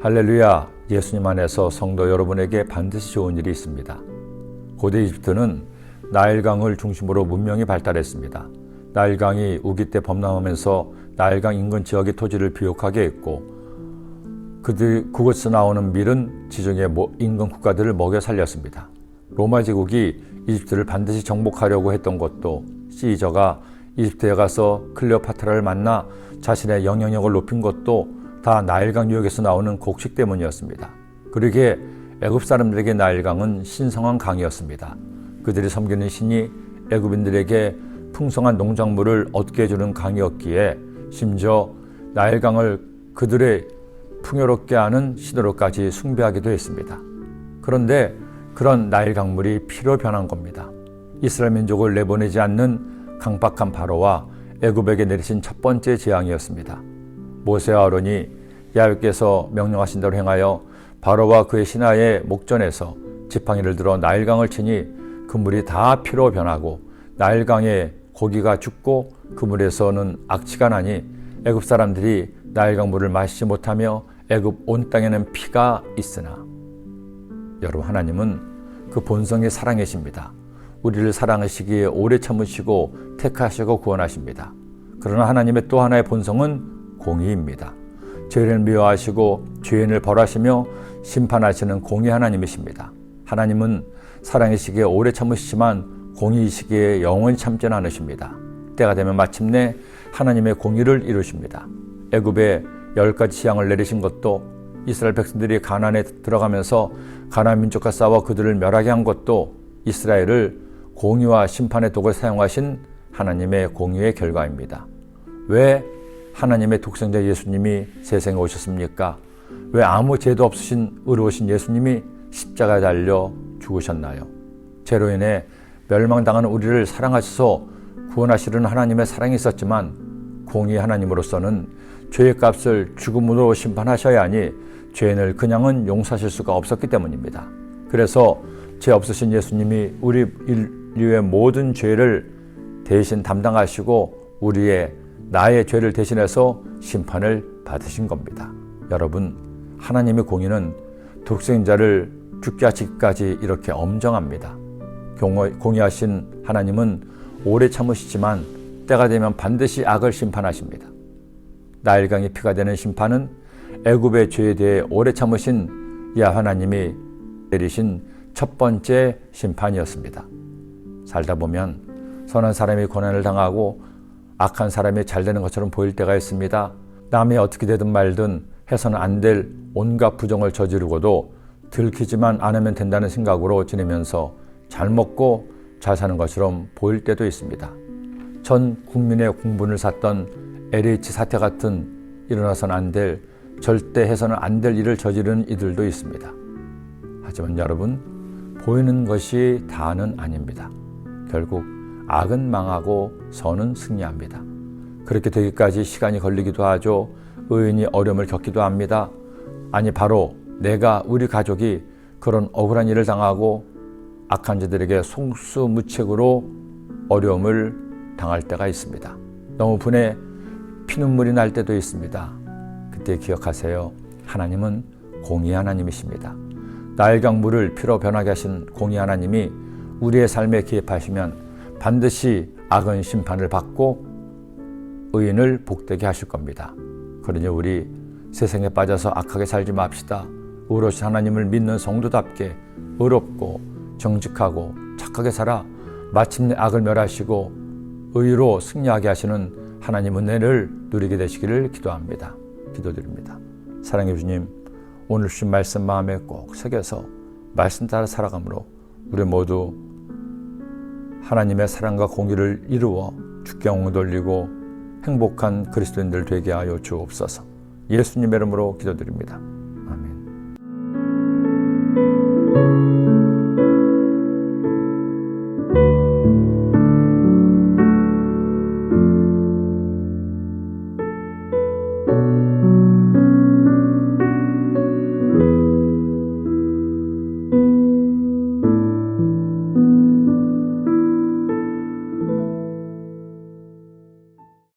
할렐루야, 예수님 안에서 성도 여러분에게 반드시 좋은 일이 있습니다. 고대 이집트는 나일강을 중심으로 문명이 발달했습니다. 나일강이 우기 때 범람하면서 나일강 인근 지역의 토지를 비옥하게 했고, 그곳에서 나오는 밀은 지중해 인근 국가들을 먹여 살렸습니다. 로마 제국이 이집트를 반드시 정복하려고 했던 것도, 시저가 이집트에 가서 클레오파트라를 만나 자신의 영향력을 높인 것도 다 나일강 유역에서 나오는 곡식 때문이었습니다. 그러기에 애굽 사람들에게 나일강은 신성한 강이었습니다. 그들이 섬기는 신이 애굽인들에게 풍성한 농작물을 얻게 해주는 강이었기에 심지어 나일강을 그들의 풍요롭게 하는 신으로까지 숭배하기도 했습니다. 그런데 그런 나일강물이 피로 변한 겁니다. 이스라엘 민족을 내보내지 않는 강박한 바로와 애굽에게 내리신 첫 번째 재앙이었습니다. 모세와 아론이 야훼께서 명령하신 대로 행하여 바로와 그의 신하의 목전에서 지팡이를 들어 나일강을 치니 그 물이 다 피로 변하고 나일강에 고기가 죽고 그 물에서는 악취가 나니 애굽 사람들이 나일강 물을 마시지 못하며 애굽 온 땅에는 피가 있으나, 여러분, 하나님은 그 본성의 사랑이십니다. 우리를 사랑하시기에 오래 참으시고 택하시고 구원하십니다. 그러나 하나님의 또 하나의 본성은 공의입니다. 죄를 미워하시고 죄인을 벌하시며 심판하시는 공의 하나님이십니다. 하나님은 사랑이시기에 오래 참으시지만 공의이시기에 영원히 참지는 않으십니다. 때가 되면 마침내 하나님의 공의를 이루십니다. 애굽에 10가지 재앙을 내리신 것도, 이스라엘 백성들이 가나안에 들어가면서 가나안 민족과 싸워 그들을 멸하게 한 것도 이스라엘을 공의와 심판의 도구를 사용하신 하나님의 공의의 결과입니다. 왜 하나님의 독생자 예수님이 세상에 오셨습니까? 왜 아무 죄도 없으신 의로우신 예수님이 십자가에 달려 죽으셨나요? 죄로 인해 멸망당하는 우리를 사랑하셔서 구원하시려는 하나님의 사랑이 있었지만, 공의 하나님으로서는 죄의 값을 죽음으로 심판하셔야 하니 죄인을 그냥은 용서하실 수가 없었기 때문입니다. 그래서 죄 없으신 예수님이 우리 인류의 모든 죄를 대신 담당하시고 나의 죄를 대신해서 심판을 받으신 겁니다. 여러분, 하나님의 공의는 독생자를 죽게 하시기까지 이렇게 엄정합니다. 공의하신 하나님은 오래 참으시지만 때가 되면 반드시 악을 심판하십니다. 나일강이 피가 되는 심판은 애굽의 죄에 대해 오래 참으신 하나님이 내리신 첫 번째 심판이었습니다. 살다 보면 선한 사람이 고난을 당하고 악한 사람이 잘 되는 것처럼 보일 때가 있습니다. 남이 어떻게 되든 말든 해서는 안 될 온갖 부정을 저지르고도 들키지만 않으면 된다는 생각으로 지내면서 잘 먹고 잘 사는 것처럼 보일 때도 있습니다. 전 국민의 공분을 샀던 LH 사태 같은 일어나서는 안 될, 절대 해서는 안 될 일을 저지르는 이들도 있습니다. 하지만 여러분, 보이는 것이 다는 아닙니다. 결국 악은 망하고 선은 승리합니다. 그렇게 되기까지 시간이 걸리기도 하죠. 의인이 어려움을 겪기도 합니다. 아니, 바로 우리 가족이 그런 억울한 일을 당하고 악한 자들에게 속수무책으로 어려움을 당할 때가 있습니다. 너무 분해 피눈물이 날 때도 있습니다. 그때 기억하세요. 하나님은 공의 하나님이십니다. 나일강 물을 피로 변하게 하신 공의 하나님이 우리의 삶에 개입하시면 반드시 악은 심판을 받고 의인을 복되게 하실 겁니다. 그러니 우리 세상에 빠져서 악하게 살지 맙시다. 의로우신 하나님을 믿는 성도답게 의롭고 정직하고 착하게 살아 마침내 악을 멸하시고 의로 승리하게 하시는 하나님 은혜를 누리게 되시기를 기도합니다. 기도드립니다. 사랑해 주님, 오늘 주신 말씀 마음에 꼭 새겨서 말씀 따라 살아가므로 우리 모두 하나님의 사랑과 공의를 이루어 주께 영광 돌리고 행복한 그리스도인들 되게 하여 주옵소서. 예수님의 이름으로 기도드립니다. 아멘.